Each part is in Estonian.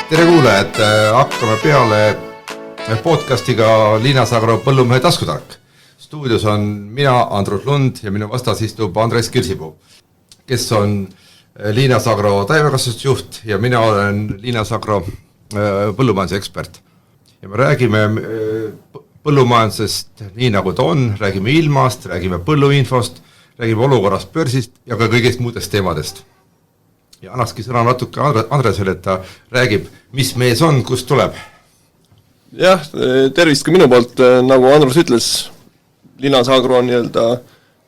Tere kuulajad, hakkame peale podcastiga Liina Sagro Põllumehe taskutark. Stuudios on mina, Andrus Lund ja minu vastas istub Andres Kirsipuu, kes on Liina Sagro taimekasvatusjuht ja mina olen Liina Sagro põllumajanduse ekspert. Ja me räägime põllumajandusest nii nagu ta on, räägime ilmast, räägime põlluinfost, räägime olukorrast börsist ja ka kõigest muudest teemadest. Ja annakski sõna natuke Andresele, et ta räägib, mis mees on, kust tuleb. Jah, tervist ka minu poolt, nagu Andrus ütles, Liina Sagro on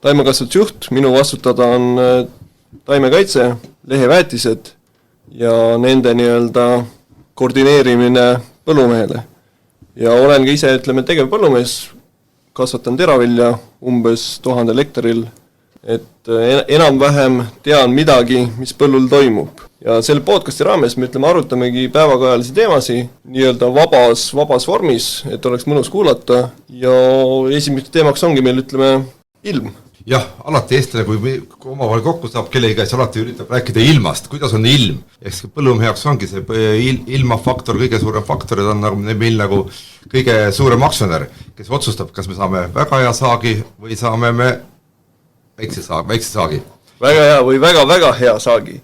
taimekasvatusjuht, minu vastutada on taimekaitse, leheväetised ja nende koordineerimine põllumehele. Ja olen ka ise, tegev põllumees, kasvatan teravilja umbes 1000 hektaril, et enam-vähem tean midagi, mis põllul toimub. Ja selle podcasti raames me arutamegi päevakajalisi teemasi vabas vormis, et oleks mõnus kuulata ja esimene teemaks ongi meil ilm. Jah, alati eestlane, kui omavahel kokku saab kellegi käes, alati üritab rääkida ilmast, kuidas on ilm. Eks põllumeheks ongi see ilmafaktor, kõige suurem faktor, on meil kõige suurem aktsionär, kes otsustab, kas me saame väga hea saagi või saame me väikse saagi. Väga hea või väga-väga hea saagi.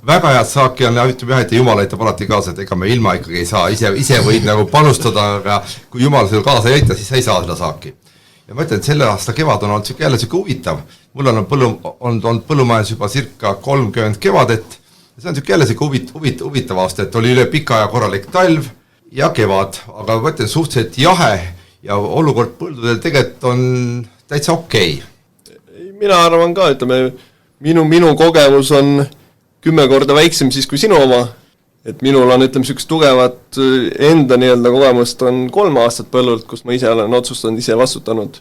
Väga head saaki on, et Jumal aitab alati kaasa, et ega me ilma ikkagi ei saa, ise võid panustada, aga kui Jumal selle kaasa ei aita, siis ei saa seda saaki. Ja ma ütlen, et selle aasta kevad on olnud jälle huvitav. Mul on olnud põllumajandus juba circa 30 kevadet. See on jälle huvitav aasta, et oli üle pika aja korralik talv ja kevad, aga ma ütlen, suhteliselt jahe ja olukord põldudel tegelikult on täitsa okei. Mina arvan ka, minu kogemus on 10 korda väiksem siis kui sinu oma, et minul on sellist tugevat enda kogemust on 3 aastat põllult, kus ma ise olen otsustanud, ise vastutanud.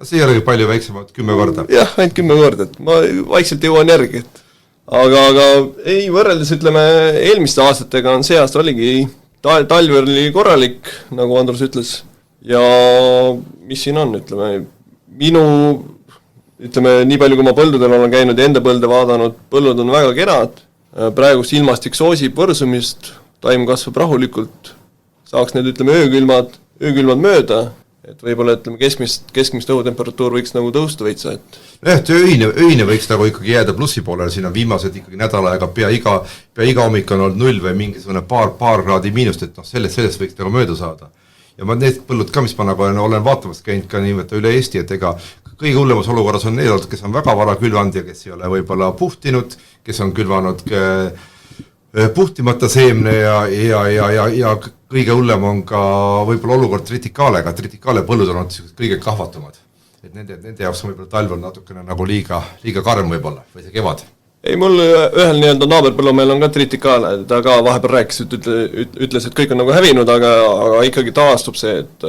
See ei ole palju väiksemad 10 korda? Jah, ainult 10 korda, et ma vaikselt jõuan järgi. Aga ei võrreldes eelmiste aastatega on see aasta oligi, talv oli korralik, nagu Andrus ütles, ja mis siin on, nii palju kui ma põldudel olen käinud ja enda põlde vaadanud, põllud on väga kenad, praegust ilmastik soosib võrsumist, taim kasvab rahulikult, saaks need öökülmad mööda, et võib-olla keskmist õhutemperatuur võiks tõusta veitsa. Öine võiks ikkagi jääda plussi poolele, siin on viimased ikkagi nädala aega pea iga hommik on olnud 0 või mingisugune paar kraadi miinust, et sellest võiks mööda saada. Ja ma need põllud ka, mis ma olen vaatamas käinud ka üle Eesti, et ega kõige hullemas olukorras on need, kes on väga vara külvanud ja kes ei ole võib-olla puhtinud, kes on külvanud puhtimata seemne ja kõige hullem on ka võib-olla olukord tritikaalega. Tritikaale põllud on kõige kahvatumad. Et nende jaoks on võib-olla talv on natukene liiga karm võib-olla või see kevad. Ei, mul ühel naaberpõllumehel on ka tritikaale, ta ka vahepeal rääkis, ütles, et kõik on hävinud, aga ikkagi taastub see, et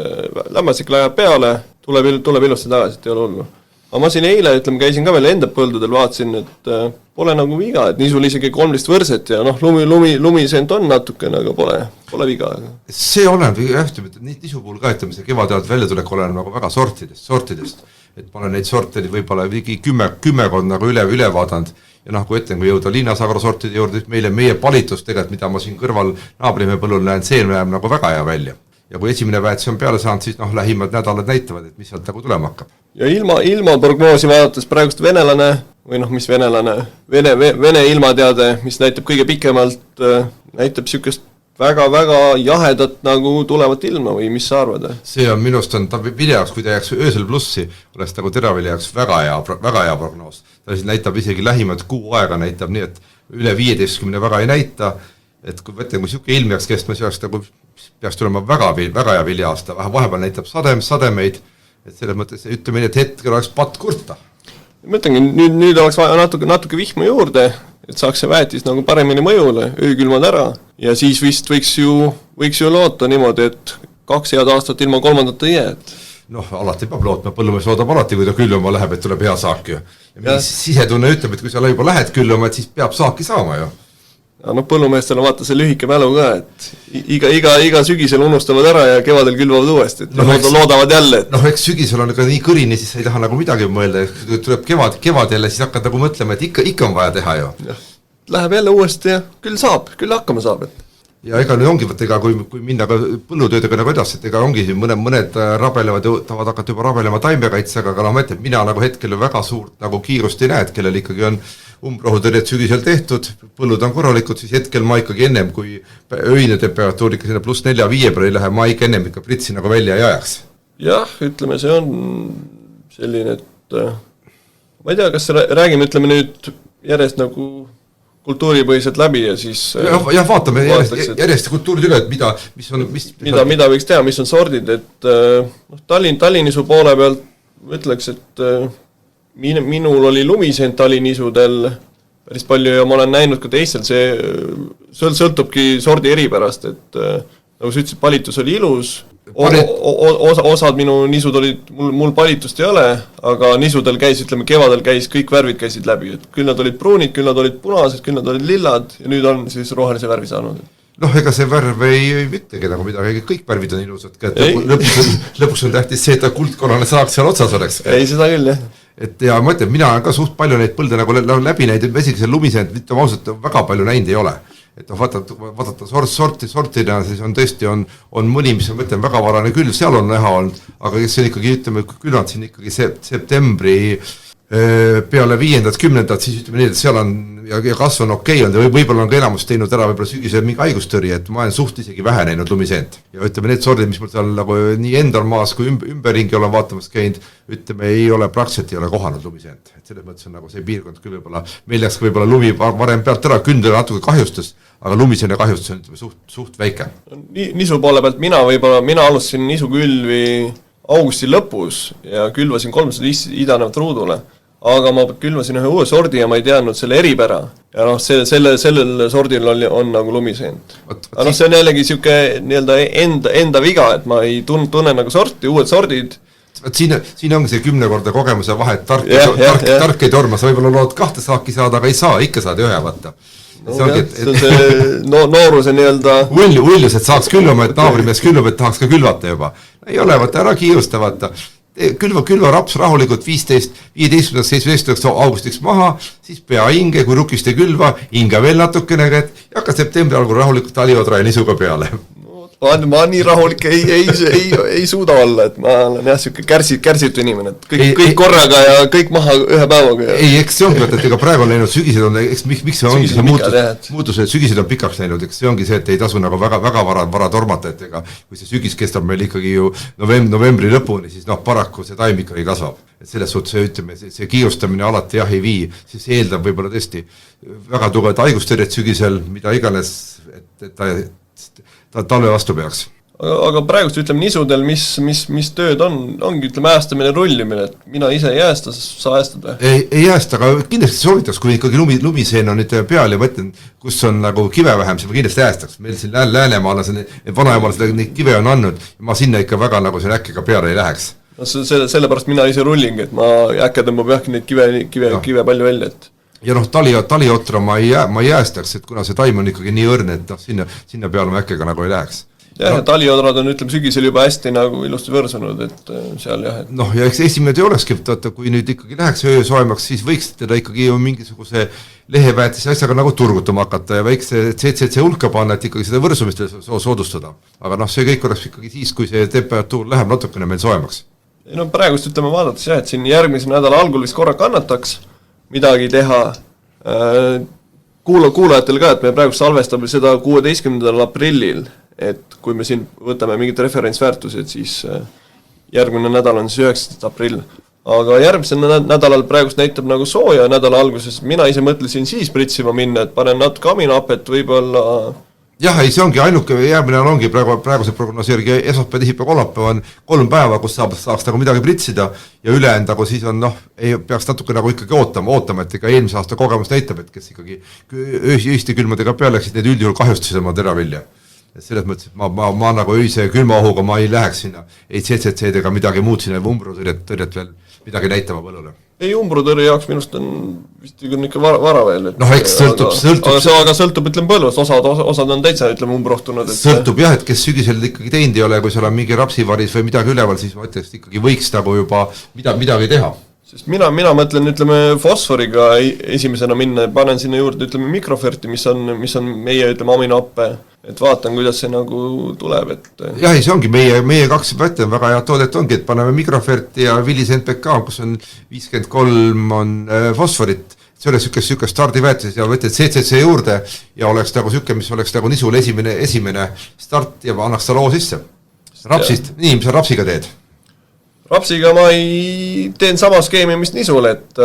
lämmastik läheb peale, tuleb ilusti tagasi, et ei ole hullu. Aga ma siin eile, käisin ka veel enda põldudel, vaatasin, et pole viga, et nii sul isegi 13 võrset ja lumisent on natukene, aga pole viga. See olen, nisu puhul ka, see kevadajalt väljatulek olen väga sortidest, et ma olen neid sorte võib-olla 10 üle vaadanud. Ja kui ütlen, kui jõuda Liina Sagro sortide juurde, meie palitus tegelikult, mida ma siin kõrval naabrimehe põllul näen, see näeb väga hea välja. Ja kui esimene väetis on peale saanud, siis lähimad nädalad näitavad, et mis sealt tulema hakkab. Ja ilma prognoosi vaadates praegust venelane, või mis venelane, Vene ilmateade, mis näitab kõige pikemalt, näitab sükest väga-väga jahedat tulevat ilma või mis sa arvad? See on minust ta videoks, kui ta jääks öösel plussi, oleks vilja jaoks väga hea prognoos. Ta siis näitab isegi lähimad kuu aega näitab nii, et üle 15 väga ei näita, et kui selline ilm jääks kestma, siis peaks tulema väga hea vilja aasta, vahepeal näitab sademeid, et selles mõttes ütleme, et hetkel oleks patt kurta. Ma ütlengi, nüüd oleks vaja natuke vihma juurde, et saaks see väetis paremini mõjule, öökülmad ära ja siis vist võiks ju loota niimoodi, et 2 head aastat ilma 3. ei jää. Alati peab lootma, põllumees loodab alati, kui ta külluma läheb, et tuleb hea saak ju. Ja sisetunne ütleb, et kui sa juba lähed külluma, et siis peab saaki saama ju. Põllumeestel on vaata see lühike mälu ka, et iga sügisel unustavad ära ja kevadel külvavad uuesti, et loodavad jälle. Eks sügisel on nii kõrini, siis ei taha midagi mõelda, kui tuleb kevad jälle, siis hakkad mõtlema, et ikka on vaja teha ju. Läheb jälle uuesti ja küll hakkama saab. ja ega nüüd ongi, ega kui minna ka põllutöödega nagu edasi, et ega ongi siin mõned rabelevad, tahavad hakata juba rabelema taimekaitsega, aga ma ütlen, mina nagu hetkel väga suurt nagu kiirust ei näe, et kellel ikkagi on umbrohutõrjed sügisel tehtud, põllud on korralikud, siis hetkel ma ikkagi ennem, kui öine temperatuur ikka sinna +4-5 peale ei lähe, ma ikka ennem ikka pritsi nagu välja ei ajaks. Jah, ütleme, see on selline, et ma ei tea, kas räägime, ütleme nüüd järjest nagu kultuuripõhiselt läbi ja siis jah, vaatame järjest kultuurid üle, et mida võiks teha, mis on sordid, et Tallinnisu poole pealt ma ütleks, et minul oli lumiseent Tallinnisudel päris palju ja ma olen näinud ka teistel, see sõltubki sordi eripärast, et nagu sa ütlesid, palitus oli ilus, osad minu nisud olid, mul palitust ei ole, aga nisudel käis, ütleme kevadel käis, kõik värvid käisid läbi, et küll nad olid pruunid, küll nad olid punased, küll nad olid lillad ja nüüd on siis rohelise värvi saanud. Noh, ega see värv ei ütlegi nagu midagi, kõik värvid on ilusad, lõpuks on tähtis see, et kuldkorrane saaks seal otsas oleks. Ei, seda küll, jah. Et ja ma ütlen, mina olen ka suht palju neid põlde nagu läbi näinud, vesigi see lumiseent, mitte ausalt väga palju näinud ei ole. Et vaadata sortina, siis on tõesti on mõni, mis ma ütlen, väga varane külv, seal on näha olnud, aga kes on ikkagi, ütleme, külvad siin ikkagi septembri peale 5.–10., siis ütleme nii, et seal on ja kasv on okei olnud ja võib-olla on ka enamus teinud ära võib-olla sügisel mingi haigustõrje, et ma olen suht isegi vähe näinud lumiseent. Ja ütleme, need sordid, mis mul seal nagu nii endal maas kui ümberringi olen vaatamas käinud, ütleme, ei ole praktiliselt ei ole kohanud lumiseent. Et selles mõttes on nagu see piirkond küll võib-olla, meil läks võib-olla lumi varem pealt ära, kündel natuke kahjustas, aga lumiseene kahjustus on ütleme, suht väike. Nisu poole pealt mina alustasin nisu külvi augusti lõpus ja külvasin 305 idanevat ruudule. Aga ma külvasin ühe uue sordi ja ma ei teadnud selle eripära. Ja sellel sordil on nagu lumiseent. Aga see on jällegi siuke nii-öelda enda viga, et ma ei tunne nagu sorti, uued sordid. Siin ongi see 10 korda kogemuse vahe, et tark ei torma, sa võib-olla lood 2 saaki saada, aga ei saa, ikka saad ühe vaata. See nooruse nii-öelda uljus, et saaks külvama, et naabrimees külvab, et tahaks ka külvata juba. Ei ole, vaata, ära kiirusta, vaata. Külva raps rahulikult 15.–17. augustiks maha, siis pea hinge, kui rukist ei külva, hinge veel natukene, et hakka septembri algul rahulikult taliodra ja nisuga peale. Ma nii rahulik ei suuda olla, et ma olen jah siuke kärsitu inimene, et kõik korraga ja kõik maha ühe päevaga. Ei, eks see ongi, et ega praegu on läinud sügised on, miks see ongi see muutus, et sügised on pikaks läinud, eks see ongi see, et ei tasu nagu väga vara tormata, et ega kui see sügis kestab meil ikkagi ju novembri lõpuni, siis paraku see taim ikkagi kasvab. Et selles suhtes ütleme, see kiirustamine alati jah ei vii, siis eeldab võib-olla tõesti väga tugevat haigustõrjet sügisel, mida iganes, et ta talve vastu peaks. Aga praegust ütleme nisudel, mis tööd ongi ütleme äästamine, rullimine, et mina ise ei äästa, sa äästad või? Ei äästa, aga kindlasti soovitaks, kui ikkagi lumiseen on nüüd peal ja mõtlen, kus on nagu kive vähem, siis ma kindlasti äästaks. Meil siin Läänemaal on vanaemal neid kive on andnud ja ma sinna ikka väga nagu siin äkkiga peale ei läheks. Sellepärast mina ise rullingi, et ma äkki tõmbab jah neid kive palju välja, et ja taliotra ma ei jäästaks, et kuna see taim on ikkagi nii õrne, et sinna peale ma äkkiga nagu ei läheks. Jah, ja taliodrad on ütleme sügisel juba hästi nagu ilusti võrsunud, et seal jah. Noh, ja eks esimene töö olekski, et kui nüüd ikkagi läheks öö soemaks, siis võiks teda ikkagi ju mingisuguse leheväetise asjaga nagu turgutama hakata ja väikse CCC hulka panna, et ikkagi seda võrsumist soodustada. Aga see kõik oleks ikkagi siis, kui see temperatuur läheb natukene meil soemaks. No praegust ütleme vaadates jah, et siin järgmise nädala algul vist korra kannataks midagi teha kuulajatel ka, et me praegu salvestame seda 16. aprillil, et kui me siin võtame mingid referentsväärtused, siis järgmine nädal on siis 19. aprill. Aga järgmisel nädalal praegust näitab nagu sooja nädala alguses, mina ise mõtlesin siis pritsima minna, et panen natuke aminaapet võib-olla. Jah, ei see ongi ainuke, järgmine ongi praeguse prognoseerigi esmaspäev, teisipäev, kolmapäev on 3 päeva, kus saaks nagu midagi pritsida ja ülejäänud nagu siis on ei peaks natuke nagu ikkagi ootama, et ega eelmise aasta kogemus näitab, et kes ikkagi öiste külmadega peale läksid, need üldjuhul kahjustasid oma teravilja. Et selles mõttes, et ma nagu öise külmaohuga ma ei läheks sinna, ei CCC-dega midagi muud sinna umbrutõrjet veel midagi näitama põllule. Ei, umbrutõrje jaoks minust on vist ikka vara veel. Eks sõltub. Aga sõltub, ütleme põllust, osad on täitsa, ütleme, umbrohtunud. Sõltub jah, et kes sügisel ikkagi teinud ei ole, kui seal on mingi rapsivaris või midagi üleval, siis ma ütleks, ikkagi võiks nagu juba midagi teha. sest mina mõtlen, ütleme, fosforiga esimesena minna, panen sinna juurde, ütleme, mikroferti, mis on meie, ütleme, aminohappe, et vaatan, kuidas see nagu tuleb, et jah, see ongi meie kaks mõtleme, väga hea toodet ongi, et paneme mikroferti ja Willis NPK, kus on 53 on fosforit, see oleks niisugune stardiväetis ja võtad CCC juurde ja oleks nagu niisugune, mis oleks nagu nisul esimene start ja annaks ta loo sisse. Rapsist, nii, mis sa rapsiga teed? Rapsiga ma teen sama skeemi, mis nisul, et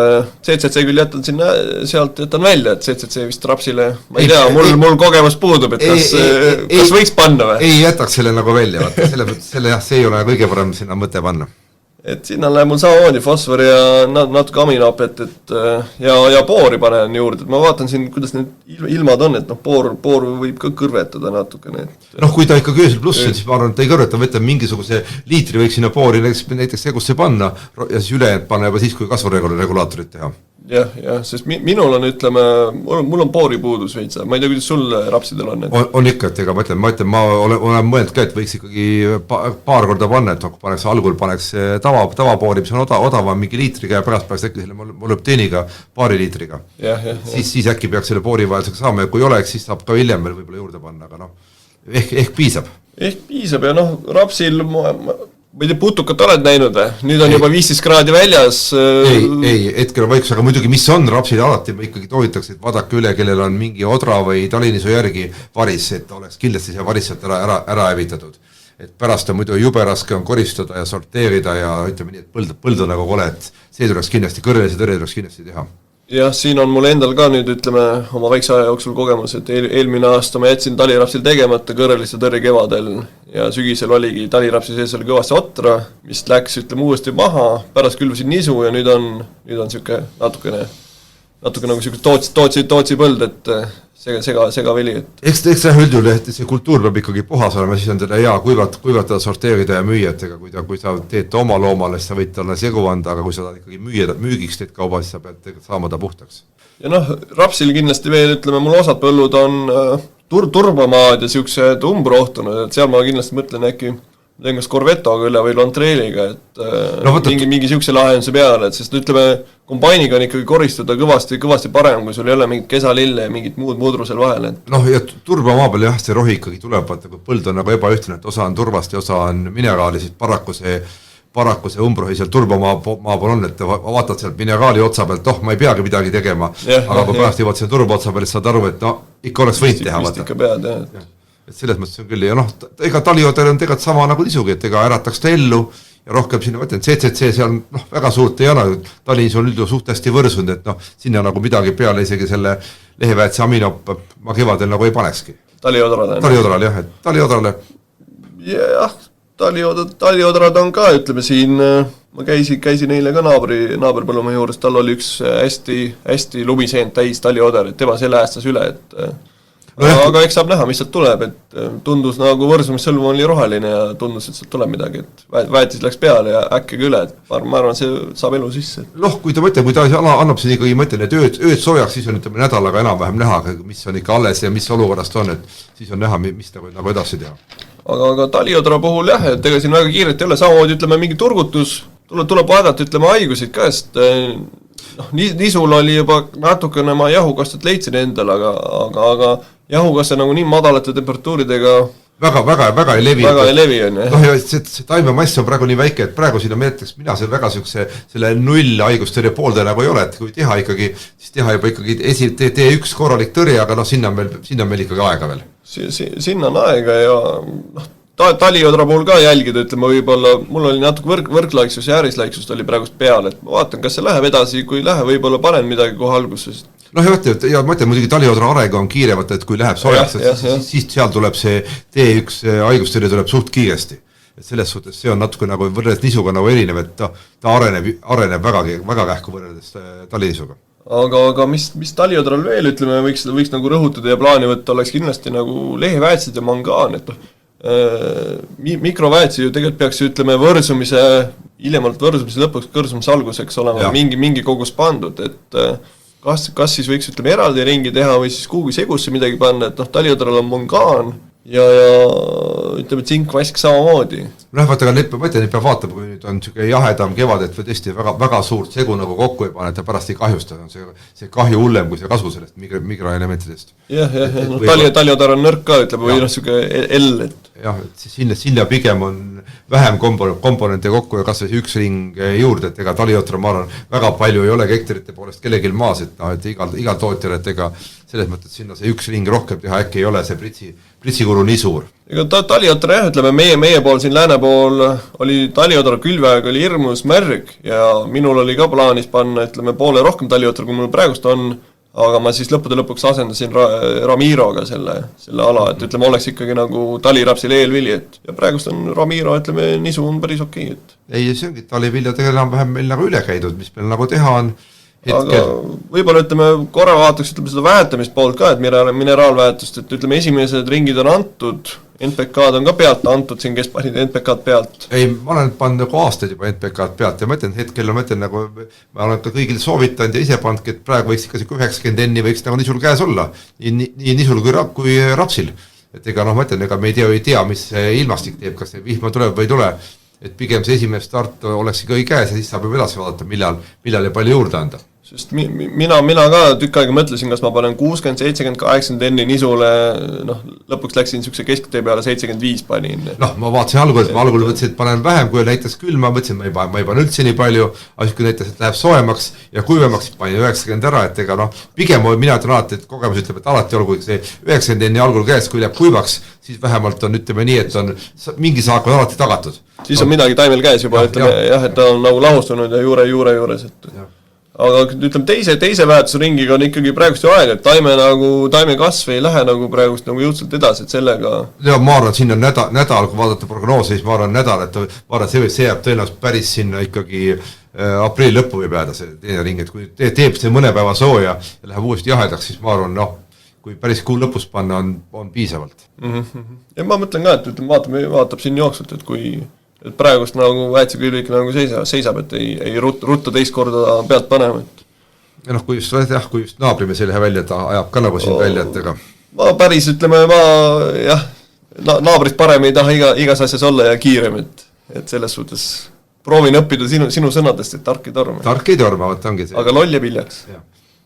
CCC küll jätan välja, et CCC vist rapsile, ma ei tea, mul kogemus puudub, et kas võiks panna või? Ei jätaks selle nagu välja, vaata, see ei ole kõige parem sinna mõte panna. Et sinna läheb mul samamoodi fosfori ja natuke aminopet, ja poori panen juurde, et ma vaatan siin, kuidas need ilmad on, et poor võib ka kõrvetada natukene. Kui ta ikka köösel pluss, siis ma arvan, et ta ei kõrveta, võtta mingisuguse liitri võiks sinna poori näiteks segusse panna ja siis ülejäänud panna juba siis, kui kasvuregulaatorit teha. Jah, sest minul on, ütleme, mul on poori puudus veits, ma ei tea, kuidas sul rapsidel on. On ikka, et ega ma olen mõelnud ka, et võiks ikkagi paar korda panna, et algul paneks tavapoori, mis on odavam mingi liitriga ja pärast peaks äkki selle molübdeeniga paari liitriga. Siis äkki peaks selle poori vahelisega saama ja kui oleks, siis saab ka hiljem veel võib-olla juurde panna, aga ehk piisab. Ehk piisab ja rapsil ma ei tea, putukat oled näinud või? Nüüd on juba 15 kraadi väljas. Ei, hetkel on vaikus, aga muidugi mis on rapsil alati, ma ikkagi toovitaks, et vaadake üle, kellel on mingi odra või talinisu järgi varis, et oleks kindlasti see varis sealt ära hävitatud. Et pärast on muidu jube raske on koristada ja sorteerida ja ütleme nii, et põld on nagu kole, et see tuleks kindlasti, kõrvelise tõrje tuleks kindlasti teha. Jah, siin on mul endal ka nüüd, ütleme, oma väikse aja jooksul kogemus, et eelmine aasta ma jätsin talirapsil tegemata kõrvelise tõrje kevadel ja sügisel oligi talirapsi sees oli kõvasti otra, mis läks, ütleme, uuesti maha, pärast külvasin nisu ja nüüd on niisugune natuke nagu niisugune tootsi põld, et sega veli. Eks üldjuhul, et see kultuur peab ikkagi puhas olema, siis on teda hea kuivatada, sorteerida ja müüa, et kui sa teed oma loomale, siis sa võid talle segu anda, aga kui sa ikkagi müügiks teed kauba, siis sa pead saama ta puhtaks. Ja rapsil kindlasti veel, ütleme, mul osad põllud on turbamaad ja niisugused umbrohtunud, et seal ma kindlasti mõtlen äkki teen kas Corvettoga üle või Lontreeliga, et mingi niisuguse lahenduse peale, et sest ütleme, kombainiga on ikkagi koristada kõvasti parem, kui sul ei ole mingit kesalille ja mingit muud mudru seal vahel. Ja turbamaa peal jah, see rohi ikkagi tuleb, vaata, kui põld on nagu ebaühtne, et osa on turvast ja osa on mineraali, siis paraku see umbrohi seal turbamaa pool on, et vaatad sealt mineraali otsa pealt, ma ei peagi midagi tegema, aga kui pärast jõuad selle turba otsa peale, saad aru, et ikka oleks võid teha. Vist ikka pead, jah. Et selles mõttes on küll, ja ega taliodel on tegelikult sama nagu nisugi, et ega ärataks ta ellu ja rohkem sinna võtlen, CCC seal väga suurt ei ole, talis on üldjuhul suht hästi võrsunud, et sinna nagu midagi peale isegi selle leheväetise aminop ma kevadel nagu ei panekski. Taliodrale jah, et taliodrale. Jah, taliodrad on ka, ütleme siin, ma käisin eile ka naabripõllumehe juures, tal oli üks hästi lumiseent täis talioder, et tema selle äästas üle, et aga eks saab näha, mis sealt tuleb, et tundus nagu võrsumissõlm oli roheline ja tundus, et sealt tuleb midagi, et väetis läks peale ja äkkiga üle, et ma arvan, see saab elu sisse. Kui ta annab siin ikkagi, ma ütlen, et ööd soojaks, siis on nädalaga enam-vähem näha, mis on ikka alles ja mis olukorrast on, et siis on näha, mis nagu edasi teha. Aga taliodra puhul jah, et ega siin väga kiiret ei ole, samamoodi ütleme mingi turgutus, tuleb vaadata, ütleme haigusid ka, sest nisul oli juba natukene ma jahukastet leidsin endal, aga jahukasse nagu nii madalate temperatuuridega väga ei levi. Väga ei levi on, jah. See taimemass on praegu nii väike, et praegu siin on meeletaks, mina see väga selle null haigustõrje poolde nagu ei ole, et kui teha ikkagi, siis teha juba ikkagi tee üks korralik tõrje, aga sinna on meil ikkagi aega veel. Sinna on aega ja taliodra puhul ka jälgida, ütleme võib-olla, mul oli natuke võrklaiksus ja äärislaiksust oli praegust peal, et ma vaatan, kas see läheb edasi, kui ei lähe, võib-olla panen midagi kohe alguses. Ja ma ütlen, muidugi taliodra areng on kiiremat, et kui läheb soojaks, siis seal tuleb see T1 haigustõrje tuleb suht kiiresti. Et selles suhtes see on natuke nagu võrreldes nisuga nagu erinev, et ta areneb väga kähku võrreldes talinisuga. Aga mis taliodral veel, ütleme, võiks nagu rõhutada ja plaani võtta, oleks kindlasti nagu leheväetsid ja mangaan, et mikroväetsi ju tegelikult peaks, ütleme, hiljemalt võrsumise lõpuks, kõrsumise alguseks olema mingi kogus pandud, et kas siis võiks, ütleme, eraldi ringi teha või siis kuhugi segusse midagi panna, et taliodral on mangaan, ja ütleme, tsinkvask samamoodi. Noh, vaata, aga ma ütlen, et peab vaatama, kui nüüd on niisugune jahedam kevad, et või tõesti väga, väga suurt segu nagu kokku ei pane, et ta pärast ei kahjusta, on see kahju hullem kui see kasu sellest mikroelementidest. Jah, no taliotar on nõrk ka, ütleme, või niisugune L, et jah, et sinna pigem on vähem komponente kokku ja kas või üks ring juurde, et ega taliotar, ma arvan, väga palju ei ole hektarite poolest kellelgi maas, et noh, et igal tootjal, et ega selles mõttes sinna see üks ring rohkem teha äkki ei ole see pritsikulu nii suur. Ega taliotar jah, ütleme meie pool siin lääne pool oli taliotar külveaeg oli hirmus märg ja minul oli ka plaanis panna, ütleme, poole rohkem taliotar, kui mul praegust on, aga ma siis lõppude lõpuks asendasin Ramiroga selle ala, et ütleme, oleks ikkagi nagu talirapsil eelvili, et ja praegust on Ramiro, ütleme, nisu on päris okei, et ei, see ongi taliviljadega enam-vähem meil nagu üle käidud, mis meil nagu teha on. Aga võib-olla ütleme, korra vaataks ütleme seda väetamist poolt ka, et mineraalväetust, et ütleme, esimesed ringid on antud, NPK-d on ka pealt antud siin, kes panid NPK-d pealt? Ei, ma olen pannud nagu aastaid juba NPK-d pealt ja ma ütlen, hetkel ma ütlen nagu, ma olen ka kõigil soovitanud ja ise pannud, et praegu võiks ikka 90 enni võiks nagu nisul käes olla, nii nisul kui rapsil. Et ega noh, ma ütlen, ega me ei tea, mis ilmastik teeb, kas see vihma tuleb või ei tule, et pigem see esimene start oleks ikka õige käes ja siis saab juba edasi vaadata, millal ja palju juurde anda. Sest mina ka tükk aega mõtlesin, kas ma panen 60, 70, 80 enni nisule, noh, lõpuks läksin niisuguse kesktee peale 75 panin. Noh, ma vaatasin algul mõtlesin, et panen vähem, kui näitas külma, mõtlesin, ma ei pane üldse nii palju, aga kui näitas, et läheb soojemaks ja kuivemaks, panin 90 ära, et ega noh, pigem mina ütlen alati, et kogemus ütleb, et alati olgu see 90 enni algul käes, kui läheb kuivaks, siis vähemalt on, ütleme nii, et on mingi saak on alati tagatud. Siis on midagi taimel käes juba, ütleme jah, et ta on nagu lahustunud ja juure juures, et aga ütleme, teise väetusringiga on ikkagi praegust ju aeg, et taime kasv ei lähe nagu praegust nagu jõudsalt edasi, et sellega ja ma arvan, et siin on nädal, kui vaadata prognoosi, siis ma arvan nädal, et ma arvan, see jääb tõenäoliselt päris sinna ikkagi aprilli lõppu võib jääda see teine ring, et kui teeb see mõne päeva sooja ja läheb uuesti jahedaks, siis ma arvan, noh, kui päris kuu lõpus panna on piisavalt. Ja ma mõtlen ka, et ütleme, vaatab siin jooksvalt, et kui et praegust nagu väetsekülvik nagu seisab, et ei rutta teist korda pealt panema. Ja noh, kui just naabrimees ei lähe välja, ta ajab ka nagu siin välja, et ega ma päris, ütleme, naabrist parem ei taha igas asjas olla ja kiirem, et selles suhtes proovin õppida sinu sõnadest, et tark ei torma. Tark ei torma, võtta ongi see. Aga loll ja viljaks.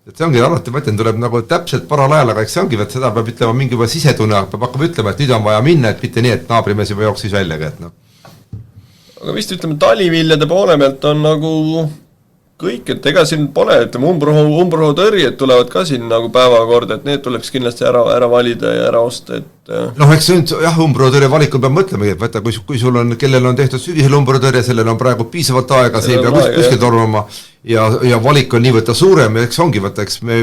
Et see ongi alati, ma ütlen, tuleb nagu täpselt paral ajal, aga eks see ongi, et seda peab ütlema mingi juba sisetunne, peab hakkama ütlema, et nüüd on vaja minna, et mitte nii, et naabrimees juba jooksis väljagi, et noh. Aga vist ütleme, taliviljade poole pealt on nagu kõik, et ega siin pole, ütleme, umbrohu tõrjed tulevad ka siin nagu päevakorda, et need tuleks kindlasti ära valida ja ära osta, et noh, eks see on, jah, umbrohu tõrje valikul peab mõtlema, et võtta, kui sul on, kellel on tehtud sügisel umbrohu tõrje, sellel on praegu piisavalt aega, see ei pea kuskil tormama ja valik on nii võtta suurem ja eks ongi, võtta, eks me,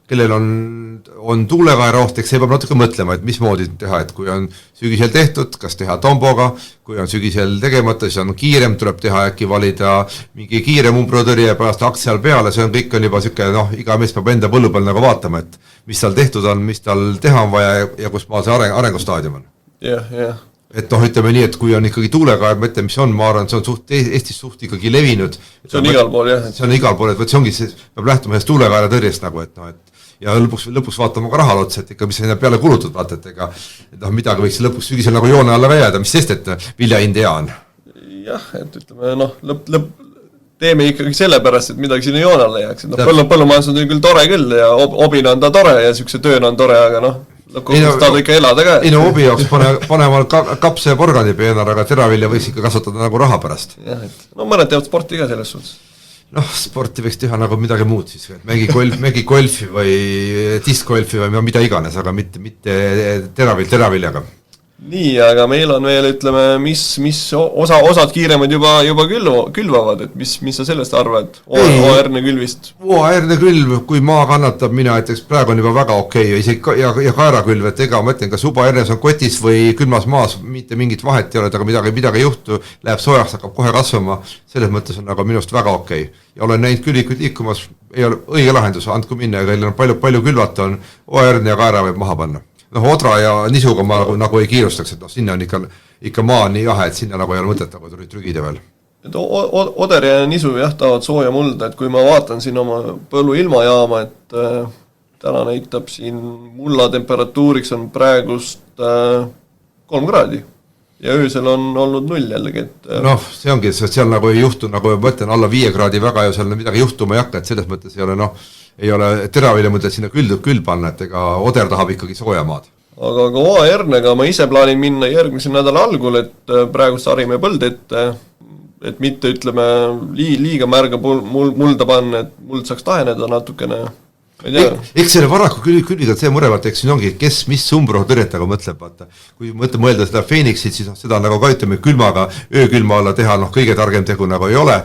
kellel on tuulekaera oht, eks see peab natuke mõtlema, et mismoodi teha, et kui on sügisel tehtud, kas teha tomboga, kui on sügisel tegemata, siis on kiirem, tuleb teha äkki valida mingi kiirem umbrohutõrje pärast aktsial peale, see on kõik on juba niisugune, noh, iga mees peab enda põllu peal nagu vaatama, et mis tal tehtud on, mis tal teha on vaja ja kus maal see arengustaadium on. Jah. Et noh, ütleme nii, et kui on ikkagi tuulekaer, ma ütlen, mis on, ma arvan, see on Eestis suht ikkagi levinud. See on igal pool, jah. See on igal pool, et see ongi, peab lähtuma ühest tuulekaera tõrjest nagu, et noh, et ja lõpuks vaatama ka rahal otsa, et ikka, mis sinna peale kulutad, vaata, et ega noh, midagi võiks lõpuks sügisel nagu joone alla ka jääda, mis sest, et viljahind hea on. Jah, et ütleme, noh, teeme ikkagi sellepärast, et midagi sinna joone alla jääks. Põllumajandus on küll tore küll ja obina on ta tore ja niisuguse tööna on tore, aga noh, lõpuks tahad ikka elada ka. Ei no obi jaoks panemal kapse ja porgani peenar, aga teravilja võiks ikka kasvatada nagu raha pärast. Jah, et no mõned teevad sporti ka selles suhtes. Noh, sporti võiks teha nagu midagi muud siis, mängi golfi või diskgolfi või mida iganes, aga mitte teraviljaga. Nii, aga meil on veel, ütleme, mis osad kiiremad juba külvavad, et mis sa sellest arvad? OAR-ne külvist? OAR-ne külv, kui maa kannatab, mina ütleks, praegu on juba väga okei ja kaerakülv, et ega ma ütlen, kas ubahernes on kotis või külmas maas, mitte mingit vahet ei ole, aga midagi ei juhtu, läheb soojaks, hakkab kohe kasvama, selles mõttes on aga minust väga okei. Ja olen näinud külvikuid liikumas, ei ole õige lahendus, andku minna, ja teil on palju külvata, on OAR-ne ja kaera võib maha panna. Noh, odra ja nisuga ma nagu ei kiirustaks, et noh, sinna on ikka maa nii jahe, et sinna nagu ei ole mõtet nagu trügida veel. Et oder ja nisu jah, tahavad sooja mulda, et kui ma vaatan siin oma põllu ilmajaama, et täna näitab siin mulla temperatuuriks on praegust 3 kraadi. Ja öösel on olnud 0 jällegi, et noh, see ongi, sest seal nagu ei juhtu, nagu ma mõtlen, alla 5 kraadi väga ju seal midagi juhtuma ei hakka, et selles mõttes ei ole ei ole teravilja mõtet sinna küll panna, et ega Oder tahab ikkagi soojamaad. Aga OAR-nega ma ise plaanin minna järgmise nädala algul, et praegu sarime põld ette, et mitte ütleme liiga märga mulda panna, et muld saaks taheneda natukene. Eks selle varaku külviga see murevat, eks siin ongi, kes mis umbrohutõrjetaga mõtleb, vaata. Kui mõelda seda Phoenixit, siis seda nagu ka ütleme külmaga, öökülma alla teha, kõige targem tegu nagu ei ole.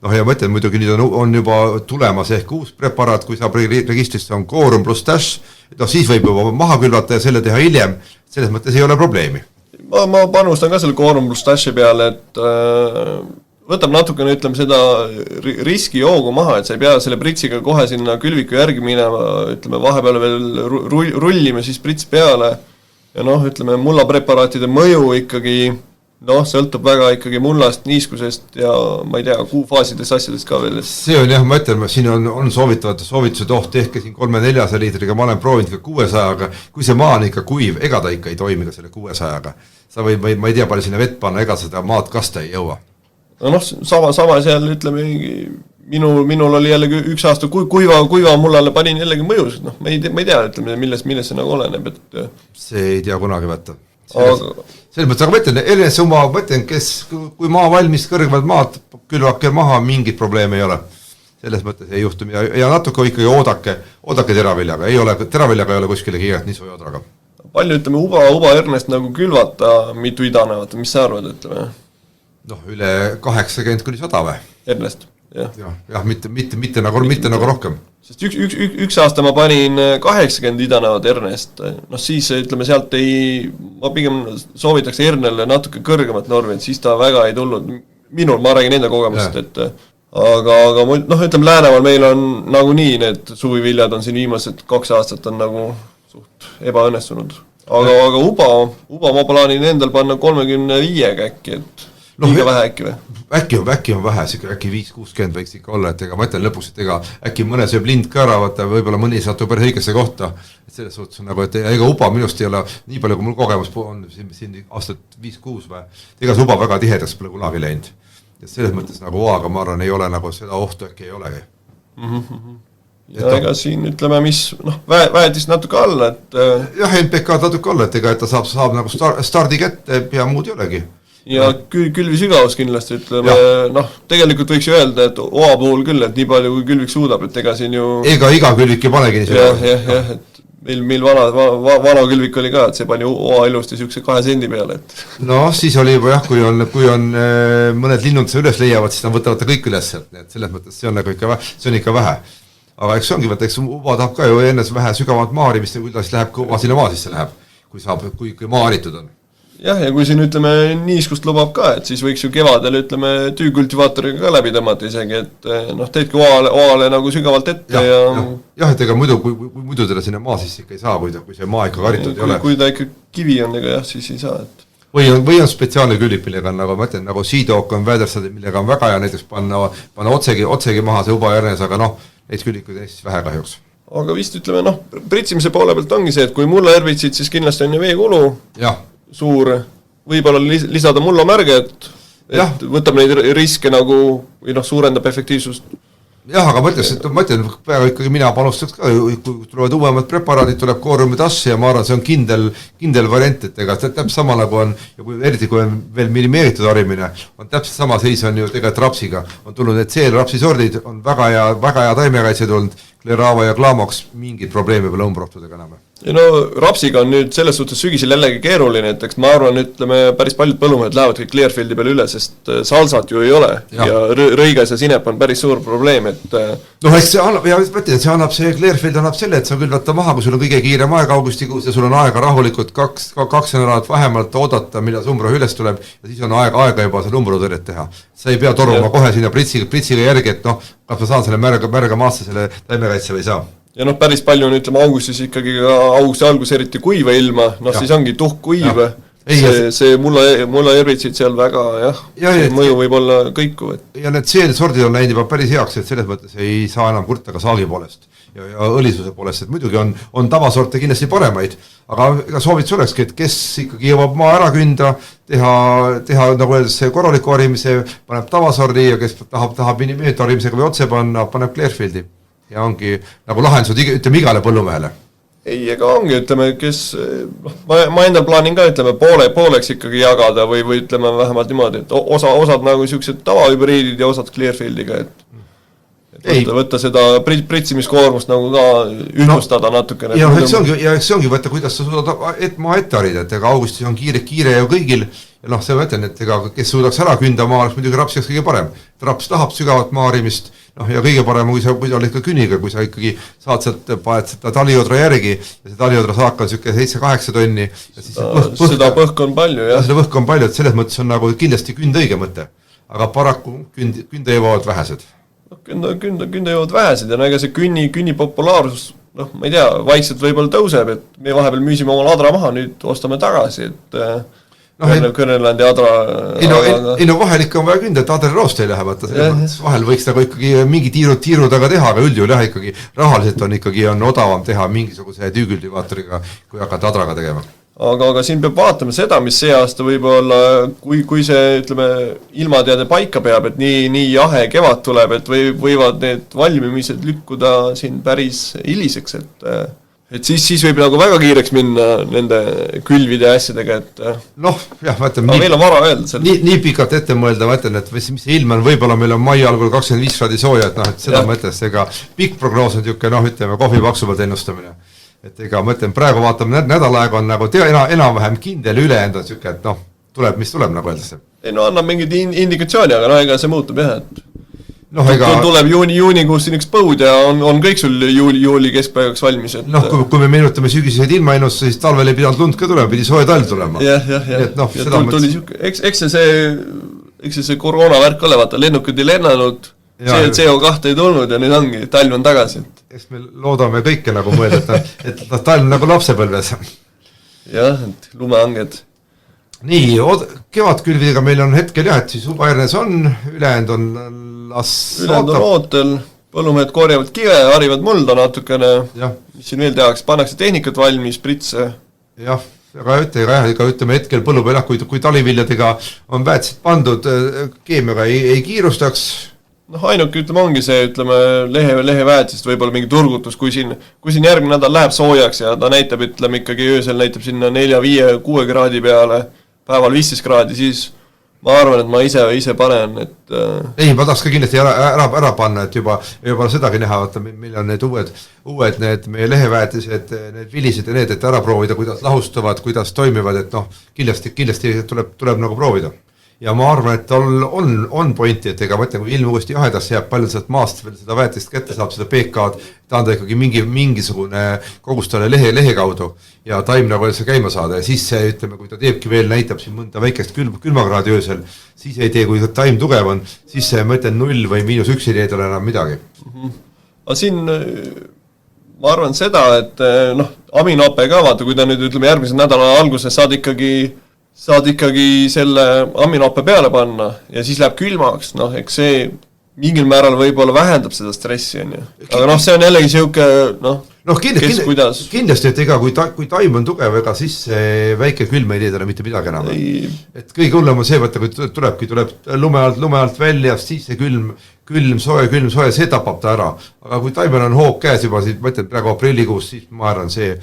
Ja mõtlen, muidugi nüüd on juba tulemas ehk uus preparaat, kui saab registrisse on Quorum plus Dash, siis võib juba maha külvata ja selle teha hiljem, selles mõttes ei ole probleemi. Ma panustan ka selle Quorum plus Dashi peale, et võtab natukene, ütleme, seda riski joogu maha, et sa ei pea selle pritsiga kohe sinna külviku järgi minema, ütleme, vahepeal veel rullime siis prits peale ja ütleme, mullapreparaatide mõju ikkagi sõltub väga ikkagi mullast, niiskusest ja ma ei tea, kuufaasidest asjadest ka veel. See on jah, ma ütlen, siin on soovitused tehke siin 3-400 liitriga, ma olen proovinud ka 600-ga, kui see maa on ikka kuiv, ega ta ikka ei toimi ka selle 600-ga. Sa võid, ma ei tea, palju sinna vett panna, ega seda maad kasta ei jõua. Sama seal, ütleme, minul oli jällegi üks aasta kuiva mullale panin jällegi mõjus, ma ei tea, ütleme, milles see nagu oleneb, et see ei tea kunagi võtta. Selles mõttes, aga ma ütlen, Elnes oma, ma ütlen, kui maa valmis kõrgemad maad külvake maha, mingit probleemi ei ole. Selles mõttes ei juhtu ja natuke ikkagi oodake teraviljaga, teraviljaga ei ole kuskile kiiret nii soja odraga. Palju, ütleme, uba Ernest nagu külvata, mitu idanevat, mis sa arvad, ütleme? Üle 80-100 või? Ernest, jah. Jah, mitte nagu rohkem. Sest üks aasta ma panin 80 idanevat Ernest, siis ütleme sealt ma pigem soovitaks Ernele natuke kõrgemat normi, et siis ta väga ei tulnud, ma räägin enda kogemust, et aga ütleme Läänemaal meil on nagu nii, need suviviljad on siin viimased 2 aastat on nagu suht ebaõnnestunud, aga uba ma plaanin endal panna 35 äkki, et liiga vähe äkki või? Äkki on vähe, äkki 5-60 võiks ikka olla, et ega ma ütlen lõpuks, et äkki mõne sööb lind ka ära, vaata, võib-olla mõni satub päris õigesse kohta, et selles suhtes on nagu, et ega uba minust ei ole, nii palju kui mul kogemus on siin aastat 5-6 või, ega see uba väga tihedaks pole kunagi läinud. Et selles mõttes nagu oaga, ma arvan, ei ole nagu seda ohtu äkki ei olegi. Ja ega siin ütleme, mis, väetist natuke alla, et jah, NPK natuke alla, et ega ta saab nagu stardi kätte, pea muud ei olegi. Ja külvi sügavus kindlasti, ütleme, tegelikult võiks ju öelda, et oa puhul küll, et nii palju kui külvik suudab, et ega siin ju ega iga külvik ei panegi nii sügavus. Jah, et meil vana külvik oli ka, et see pani oa ilusti sihukese 2 sendi peale, et siis oli juba jah, kui on mõned linnud see üles leiavad, siis nad võtavad ta kõik üles sealt, nii et selles mõttes see on nagu ikka vähe. Aga eks see ongi, eks uba tahab ka ju enne vähe sügavalt maarimist, kuidas läheb, kui uba sinna maa sisse läheb, kui maa haritud on. Jah, ja kui siin ütleme niiskust lubab ka, et siis võiks ju kevadel ütleme tüükultivaatoriga ka läbi tõmmata isegi, et teedki oale nagu sügavalt ette jah, et ega muidu, kui muidu teda sinna maa sisse ikka ei saa, kui see maa ikka haritud ei ole. Kui ta ikka kivi on, ega jah, siis ei saa, et või on spetsiaalne külvik, millega on, nagu ma ütlen, nagu Seedock on väderstad, millega on väga hea näiteks panna otsegi maha see uba järnes, aga neid külvikuid on siis vähe kahjuks. Aga vist ütleme, pritsimise poole pealt ongi see, et kui mulla herbitsid, siis kindlasti on ju veekulu suur, võib-olla lisada mulla märget, et võtab neid riske nagu, või suurendab efektiivsust. Jah, aga ma ütlen, praegu ikkagi mina panustaks ka, kui tulevad uuemad preparaadid, tuleb Quorum Dash ja ma arvan, see on kindel variant, et ega täpselt sama nagu on, ja eriti kui on veel minimeeritud harimine, on täpselt sama seis on ju tegelikult rapsiga. On tulnud need CL-rapsisordid, on väga hea taimekaitse tulnud, Klerava ja Klamoks mingid probleemi pole umbrohtudega enam. Ja rapsiga on nüüd selles suhtes sügisel jällegi keeruline, et eks ma arvan, ütleme, päris paljud põllumehed lähevad kõik Clearfieldi peale üle, sest salsat ju ei ole ja rõigas ja sinep on päris suur probleem, et eks see Clearfield annab selle, et sa külvata maha, kui sul on kõige kiirem aeg augustikuus ja sul on aega rahulikult 2 nädalat vähemalt oodata, millal see umbro üles tuleb ja siis on aega juba seda umbrotõrjet teha. Sa ei pea toruma kohe sinna pritsiga järgi, et kas ma saan selle märga maasse selle taimekaitse või ei saa. Ja päris palju on, ütleme, augustis ikkagi ka augusti algus eriti kuiva ilma, siis ongi tuhk kuiv, see mulla herbitsid seal väga, mõju võib olla kõikuv. Ja need CL-sordid on läinud juba päris heaks, et selles mõttes ei saa enam kurta ka saagi poolest. ja õlisuse poolest, et muidugi on tavasorte kindlasti paremaid, aga ega soovitus olekski, et kes ikkagi jõuab maa ära künda, teha nagu öeldes korraliku harimise, paneb tavasordi ja kes tahab minimeerit harimisega või otse panna, paneb Clearfieldi ja ongi nagu lahendused ütleme igale põllumehele. Ei, ega ongi, ütleme, kes, ma enda plaanin ka, ütleme, pooleks ikkagi jagada või ütleme vähemalt niimoodi, et osad nagu niisugused tavahübriidid ja osad Clearfieldiga, et võtta seda pritsimiskoormust nagu ka ühtlustada natukene. Ja see ongi võtta, kuidas sa suudad maa ette harida, et ega augustis on kiire ju kõigil ja see mõtlen, et ega kes suudaks ära künda maa, oleks muidugi rapsiks kõige parem. Raps tahab sügavat maa harimist, ja kõige parem, kui sa oled ikka küniga, kui sa ikkagi saad sealt, paned seda taliodra järgi ja see taliodra saak on niisugune 7-8 tonni. Seda põhk on palju, jah. Seda põhk on palju, et selles mõttes on nagu kindlasti künd õige mõte, aga paraku künda jõuavad vähesed. Künda jõuavad vähesed ja ega see künni populaarsus, ma ei tea, vaikselt võib-olla tõuseb, et me vahepeal müüsime oma ladra maha, nüüd ostame tagasi, et Kõrnelandi adra... Ei no vahel ikka on vaja künda, et adrerost ei lähe, vaata, vahel võiks nagu ikkagi mingi tiiru taga teha, aga üldjuhul jah, ikkagi rahaliselt on odavam teha mingisuguse tüügüldivaatoriga, kui hakata adraga tegema. Aga siin peab vaatama seda, mis see aasta võib-olla, kui see, ütleme, ilmateade paika peab, et nii jahe kevad tuleb, et võivad need valmimised lükkuda siin päris hiliseks, et siis võib nagu väga kiireks minna nende külvide ja asjadega, et jah, ma ütlen, meil on vara öelda nii pikalt ette mõelda, ma ütlen, et mis ilm on, võib-olla meil on mai algul 25 kraadi sooja, et seda ma ütlen, ega pikk prognoos on niisugune, ütleme, kohvipaksu pealt ennustamine. Et ega ma ütlen, praegu vaatame nädalaega on nagu enam-vähem kindel ülejäänud on niisugune, et tuleb, mis tuleb nagu öeldakse. Ei annab mingid indikatsiooni, aga ega see muutub jah, et tuleb juunikuus siin üks põud ja on kõik sul juuli keskpäevaks valmis. Et kui me meenutame sügiseid ilmaennustusi, siis talvel ei pidanud lund ka tulema, pidi soe talv tulema. Eks see koroonavärk ole, vaata, lennukid ei lennanud, CO2 ei tulnud ja nüüd ongi, talv on tagasi. Eks me loodame kõike nagu mõelda, et talv nagu lapsepõlves. Jah, et lumehanged. Nii, kevadkülvidega meil on hetkel jah, et siis Uba-Ernes on, ülejäänud on ootel, põllumehed korjavad kive, harivad mulda natukene, mis siin veel tehakse, pannakse tehnikat valmis, pritse. Jah, aga ütleme hetkel põllupeal, kui taliviljadega on väetsid pandud, keemiaga ei kiirustaks. Ainuke ütleme ongi see, ütleme, leheväetsist võib-olla mingi turgutus, kui siin järgmine nädal läheb soojaks ja ta näitab, ütleme ikkagi öösel näitab sinna 4, 5, 6 kraadi peale, päeval 15 kraadi, siis ma arvan, et ma ise panen, et Ei, ma tahaks ka kindlasti ära panna, et juba sedagi näha, vaata, meil on need uued need meie leheväetised, need vilised ja need, et ära proovida, kuidas lahustavad, kuidas toimivad, et kindlasti tuleb nagu proovida. Ja ma arvan, et on pointi, et ega ma ütlen, kui ilm uuesti jahedasse jääb, palju sealt maast veel seda väetist kätte saab, seda PK-d, ta anda ikkagi mingisugune kogustale lehe kaudu ja taim nagu see käima saada ja siis see, ütleme, kui ta teebki veel, näitab siin mõnda väikest külmakraadi öösel, siis ei tee, kui taim tugev on, siis see, ma ütlen, 0 või -1 ei tule enam midagi. Aga siin ma arvan seda, et aminohape ka, vaata, kui ta nüüd, ütleme, järgmise nädala alguses saad ikkagi selle aminohappe peale panna ja siis läheb külmaks, eks see mingil määral võib-olla vähendab seda stressi, on ju. Aga see on jällegi siuke, kindlasti, et ega kui taim on tugev, ega siis see väike külm ei tee talle mitte midagi enam. Et kõige hullem on see, vaata, kui tuleb lume alt välja, siis see külm soe, see tapab ta ära. Aga kui taimel on hoog käes juba, siis ma ütlen praegu aprillikuus, siis ma arvan see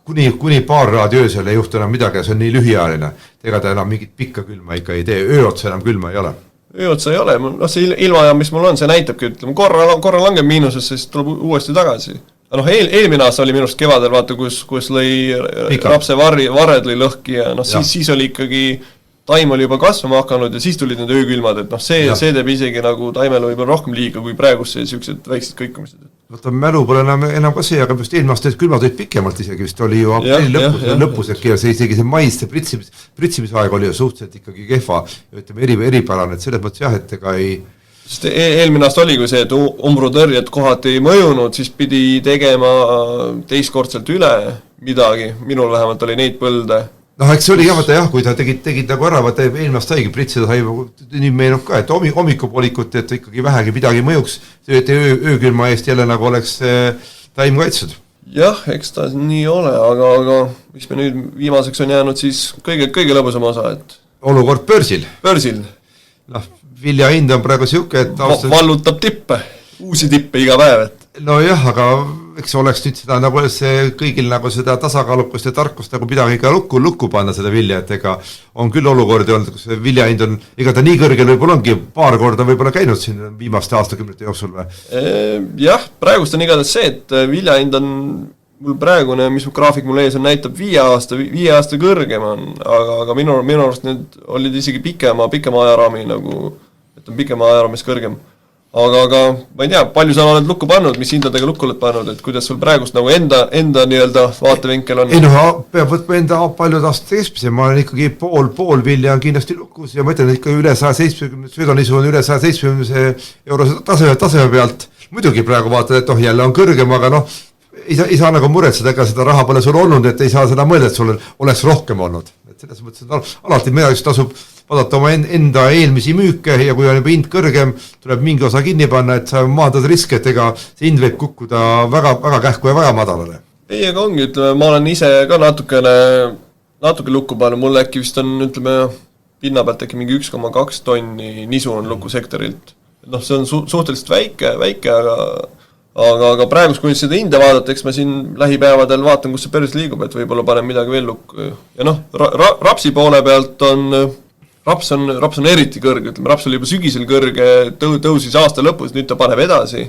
kuni paar kraadi öösel ei juhtu enam midagi ja see on nii lühiajaline. Ega ta enam mingit pikka külma ikka ei tee, ööotsa enam külma ei ole. Ööotsa ei ole, see ilmajaam, mis mul on, see näitabki, ütleme, korra langeb miinusesse, siis tuleb uuesti tagasi. Eelmine aasta oli minust kevadel, vaata, kus lõi rapse varred lõi lõhki ja siis oli ikkagi, taim oli juba kasvama hakanud ja siis tulid need öökülmad, et see teeb isegi nagu taimele võib-olla rohkem liiga kui praegust sellised väiksed kõikumised. Vaata, mälu pole enam ka see, aga just eelmine aasta külmad olid pikemalt isegi, vist oli ju aprilli lõpus, et isegi see maiste pritsimisaeg oli ju suhteliselt ikkagi kehva ja ütleme eripärane, et selles mõttes jah, et ega ei... Sest eelmine aasta oli, kui see, et umbrutõrjed kohati ei mõjunud, siis pidi tegema teistkordselt üle midagi, minul vähemalt oli neid põlde. Eks see oli jah, kui ta tegid nagu ära, vaata eelmine aasta haigi pritsida sai, nii meenub ka, et hommikupoolikut, et ikkagi vähegi midagi mõjuks, et öökülma eest jälle nagu oleks taimkaitsud. Jah, eks ta nii ole, aga mis me nüüd viimaseks on jäänud siis kõige lõbusam osa, et olukord börsil. Noh, vilja hind on praegu siuke, et vallutab tippe, uusi tippe iga päev, et no jah, aga eks oleks nüüd seda nagu see kõigil nagu seda tasakaalukust ja tarkust nagu midagi ka lukku panna seda vilja, et ega on küll olukordi olnud, kus vilja hind on, ega ta nii kõrgel võib-olla ongi paar korda võib-olla käinud siin viimaste aastakümnete jooksul või? Jah, praegust on igatahes see, et vilja hind on mul praegune, mis graafik mul ees on, näitab 5 aasta kõrgem on, aga minu arust need olid isegi pikema ajaraami nagu, et on pikema ajaraamis kõrgem. Aga ma ei tea, palju sa oled lukku pannud, mis hindadega lukku oled pannud, et kuidas sul praegust nagu enda nii-öelda vaatevinkel on? Ei peab võtma enda paljud aastad keskmise, ma olen ikkagi pool vilja on kindlasti lukus ja ma ütlen, et ikka üle 170, söödanisu on üle 170 eurose taseme pealt. Muidugi praegu vaatad, et jälle on kõrgem, aga ei saa nagu muretseda, ega seda raha pole sul olnud, et ei saa seda mõelda, et sul oleks rohkem olnud. Et selles mõttes, et alati midagi tasub vaadata oma enda eelmisi müüke ja kui on juba hind kõrgem, tuleb mingi osa kinni panna, et sa maandad riske, et ega see hind võib kukkuda väga, väga kähku ja väga madalale. Ei, aga ongi, ütleme, ma olen ise ka natuke lukku pannud, mul äkki vist on, ütleme, pinna pealt äkki mingi 1,2 tonni nisu on lukusektorilt. See on suhteliselt väike, aga praegus, kui seda hinda vaadata, eks ma siin lähipäevadel vaatan, kus see päris liigub, et võib-olla panen midagi veel lukku. Ja rapsi poole pealt on raps on eriti kõrge, ütleme, raps oli juba sügisel kõrge, tõusis aasta lõpus, nüüd ta paneb edasi.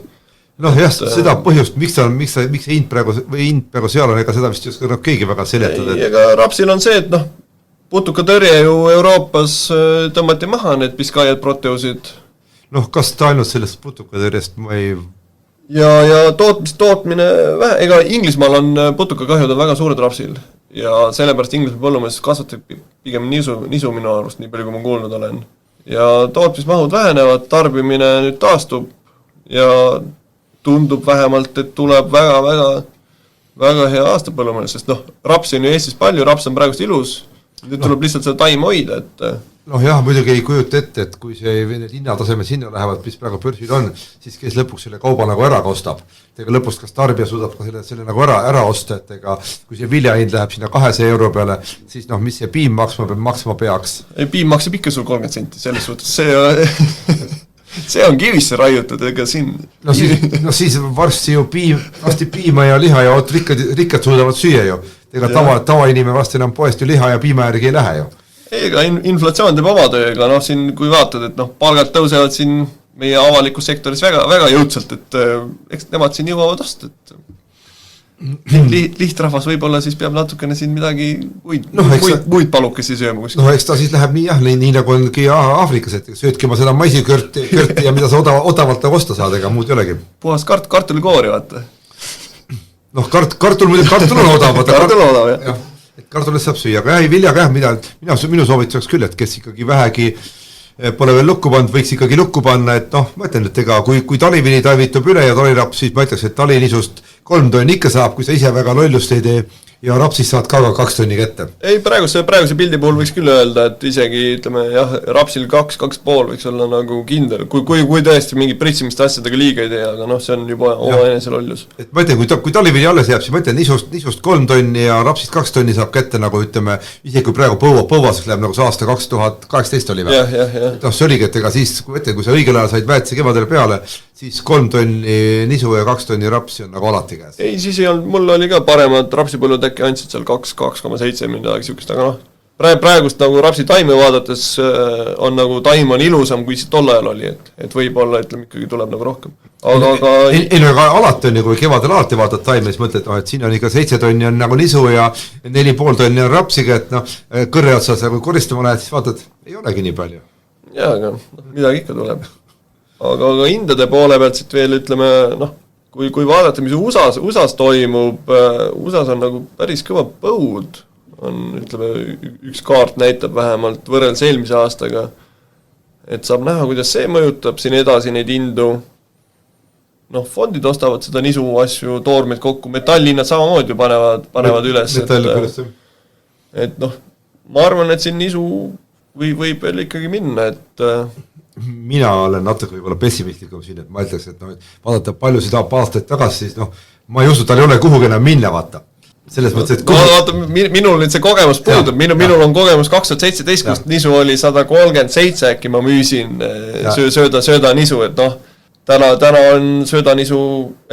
Jah, seda põhjust, miks see hind praegu seal on, ega seda vist just keegi väga seletada. Ega rapsil on see, et putukatõrje ju Euroopas tõmmati maha, need Biskaiad Proteusid. Kas ta ainult sellest putukatõrjest ma ei... Ja tootmine vähe, ega Inglismaal on putukakahjud on väga suured rapsil ja sellepärast Inglismaa põllumees kasvatab pigem nisu minu arust, nii palju kui ma kuulnud olen. Ja tootmismahud vähenevad, tarbimine nüüd taastub ja tundub vähemalt, et tuleb väga hea aasta põllumees, sest rapsi on ju Eestis palju, raps on praegust ilus, nüüd tuleb lihtsalt seda taim hoida, et... jah, muidugi ei kujuta ette, et kui need hinnatasemed sinna lähevad, mis praegu börsil on, siis kes lõpuks selle kauba nagu ära ostab. Ega lõpuks kas tarbija suudab ka selle nagu ära osta, et ega kui see viljahind läheb sinna 200 euro peale, siis mis see piim maksma peaks? Ei, piim maksab ikka sul 30 senti, selles suhtes see on kivisse raiutud, ega siin... siis varsti ju piima ja liha ja rikkad suudavad süüa ju. Ega tavainime vast enam poest ju liha ja piima järgi ei lähe ju. Ega inflatsioon teeb oma tööga, siin kui vaatad, et palgad tõusevad siin meie avalikus sektoris väga jõudsalt, et eks nemad siin jõuavad osta, et lihtrahvas võib-olla siis peab natukene siin midagi muid palukesi sööma kuskil. Eks ta siis läheb nii nagu ongi Aafrikas, et söödki ma seda maisikörti ja mida sa odavalt osta saad, ega muud ei olegi. Puhas kartulikoori, vaata. Kartul on odav. Kartul on odav, jah. Kartulist saab süüa, aga viljaga minu soovituseks küll, et kes ikkagi vähegi pole veel lukku pannud, võiks ikkagi lukku panna, et ma ütlen, et ega kui talivili talvitub üle ja taliraps, siis ma ütleks, et talinisust 3 tonni ikka saab, kui sa ise väga lollust ei tee ja rapsist saad ka 2 tonni kätte. Ei, praeguse pildi puhul võiks küll öelda, et isegi, ütleme, rapsil 2,5 võiks olla nagu kindel, kui tõesti mingi pritsimist asjadega liiga ei tee, aga see on juba oma enese lollus. Et ma ütlen, kui talivili alles jääb, siis ma ütlen, nisust 3 tonni ja rapsist 2 tonni saab kätte, nagu ütleme, isegi kui praegu põuaseks läheb, nagu see aasta 2018 oli või? See oligi, et ega siis, kui sa õigel ajal said väetise kevadel peale, siis 3 tonni nisu ja 2 tonni rapsi on nagu alati käes. Ei, siis ei olnud, mul oli ka paremad rapsipõllud äkki andsid seal 2,7 midagi siukest, aga praegust nagu rapsi taime vaadates on nagu taim on ilusam, kui see tol ajal oli, et võib-olla, ütleme, ikkagi tuleb nagu rohkem. Aga alati on ju, kui kevadel alati vaatad taime, siis mõtled, et siin on ikka 7 tonni on nagu nisu ja 4,5 tonni on rapsiga, et kõrre otsas ja kui koristama lähed, siis vaatad, ei olegi nii palju. Jaa, aga midagi ikka tuleb. Aga hindade poole pealt siit veel ütleme, kui vaadata, mis USAs toimub, USAs on nagu päris kõva põud, ütleme, üks kaart näitab vähemalt võrreldes eelmise aastaga, et saab näha, kuidas see mõjutab siin edasi neid hindu. Fondid ostavad seda nisu asju, toormeid kokku, metallinnad samamoodi panevad üles. Et ma arvan, et siin nisu võib veel ikkagi minna, et mina olen natuke võib-olla pessimistlikum siin, et ma ütleks, et vaadata palju seda aastaid tagasi, siis ma ei usu, tal ei ole kuhugi enam minna, vaata. Selles mõttes, et vaata, minul nüüd see kogemus puudub, minul on kogemus 2017, kus nisu oli 137 äkki ma müüsin sööda nisu, et noh, täna on sööda nisu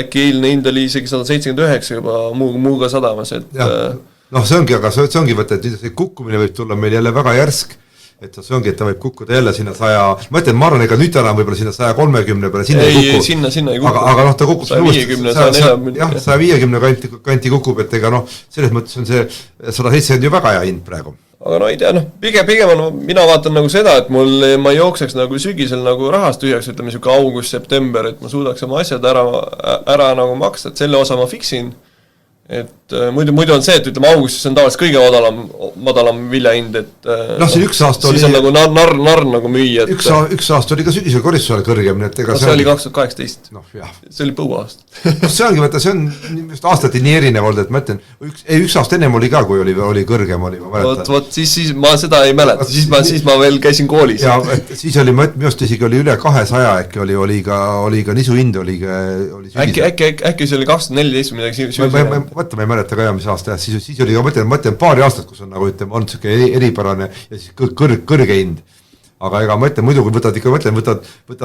äkki eilne hind oli isegi 179 juba muuga sadamas, et noh, see ongi, aga see ongi võtta, et see kukkumine võib tulla meil jälle väga järsk, et see ongi, et ta võib kukkuda jälle sinna 100, ma ütlen, ma arvan, ega nüüd enam võib-olla sinna 130 peale, sinna ei kuku. Sinna ei kuku. Aga noh, ta kukub 150 kanti kukub, et ega noh, selles mõttes on see 170 ju väga hea hind praegu. Aga no ei tea, noh, pigem on, mina vaatan nagu seda, et ma jookseks nagu sügisel nagu rahast tühjaks, ütleme siuke august, september, et ma suudaks oma asjad ära nagu maksta, et selle osa ma fiksin. Et muidu on see, et ütleme augustis on tavaliselt kõige madalam viljahind, et noh, siin üks aasta siis on nagu narr nagu müüa, et üks aasta oli ka sügisel koristusel kõrgem, et ega see oli 2018. Noh, jah. See oli põuaast. See ongi, võtta, see on just aastati nii erinev olnud, et ma ütlen, üks aasta ennem oli ka, kui oli kõrgem oli, ma mäletan. Vot siis ma seda ei mäleta, siis ma veel käisin koolis. Ja, et siis oli, minu arust isegi oli üle 200 äkki oli ka nisu hind oli äkki see oli 2014 midagi võtta, ma ei mäleta ka mis aasta, siis oli ka, ma mõtlen paari aastat, kus on nagu ütleme, on selline eripärane ja siis kõrge hind. Aga ega ma ütlen, muidu kui võtad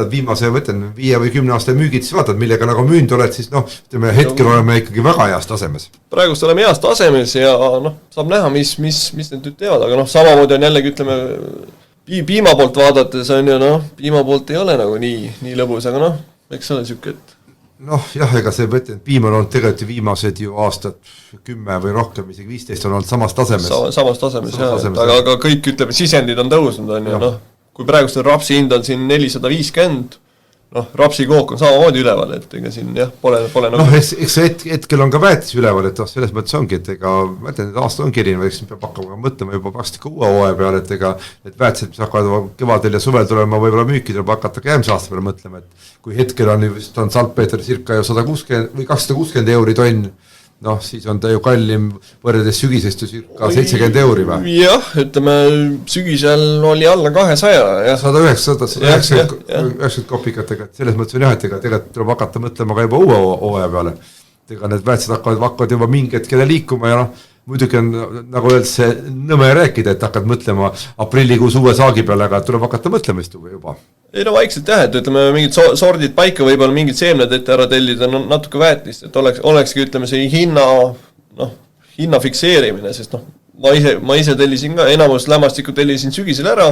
viimase 5 või 10 aasta müügid, siis vaatad, millega nagu müünd oled, siis noh, ütleme, hetkel oleme ikkagi väga heas tasemes. Praegust oleme heas tasemes ja noh, saab näha, mis need nüüd teevad, aga noh, samamoodi on jällegi, ütleme, piima poolt vaadates on ju, noh, piima poolt ei ole nagu nii lõbus, aga noh, eks ole siuke, et noh, jah, ega see mõtlen, piim on olnud tegelikult viimased ju aastad 10 või rohkem, isegi 15 on olnud samas tasemes. Samas tasemes, aga kõik, ütleme, sisendid on tõusnud, on ju, noh, kui praegust rapsi hind on siin 450, noh, rapsikook on samamoodi üleval, et ega siin jah, pole nagu noh, eks hetkel on ka väetis üleval, et selles mõttes ongi, et ega ma ütlen, et aasta ongi erinev, eks peab hakkama mõtlema juba paksti ka uue hooaja peale, et ega need väetised, mis hakkavad kevadel ja suvel tulema võib-olla müüki, tuleb hakata ka järgmise aasta peale mõtlema, et kui hetkel on saltpeeter circa ju 160 või 260 euri tonn, noh, siis on ta ju kallim võrredes sügisest ju circa 70 euri või? Jah, ütleme, sügisel oli alla 200 ja 190 kopikatega, et selles mõttes on jah, et ega tegelikult tuleb hakata mõtlema ka juba uue hooaja peale. Ega need väetsed hakkavad juba mingi hetkele liikuma ja noh, muidugi on, nagu öeldes, see nõme rääkida, et hakkad mõtlema aprillikuus uue saagi peale, aga tuleb hakata mõtlema juba. Ei no vaikselt jah, et ütleme, mingid sordid paika, võib-olla mingid seemned ette ära tellida, no natuke väetist, et olekski, ütleme, see hinna fikseerimine, sest noh, ma ise tellisin ka, enamus lämmastikku tellisin sügisel ära,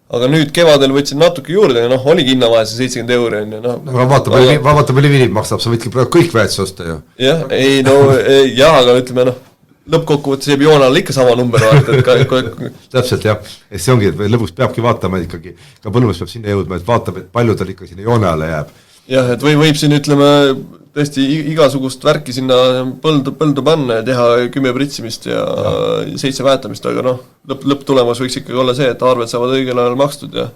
aga nüüd kevadel võtsin natuke juurde ja noh, oligi hinnavahe see 70 euri on ju, noh. Vaata, palju viinid maksab, sa võidki praegu kõik väetsi osta ju. Jah, ei no, jah, aga ütleme noh, lõppkokkuvõttes jääb joonal ikka sama number vaata, et täpselt jah, et see ongi, et lõpuks peabki vaatama ikkagi, ka põllumees peab sinna jõudma, et vaatab, et palju tal ikka sinna joone alla jääb. Jah, et võib siin ütleme tõesti igasugust värki sinna põldu panna ja teha 10 pritsimist ja 7 väetamist, aga noh, lõpptulemus võiks ikkagi olla see, et arved saavad õigel ajal makstud ja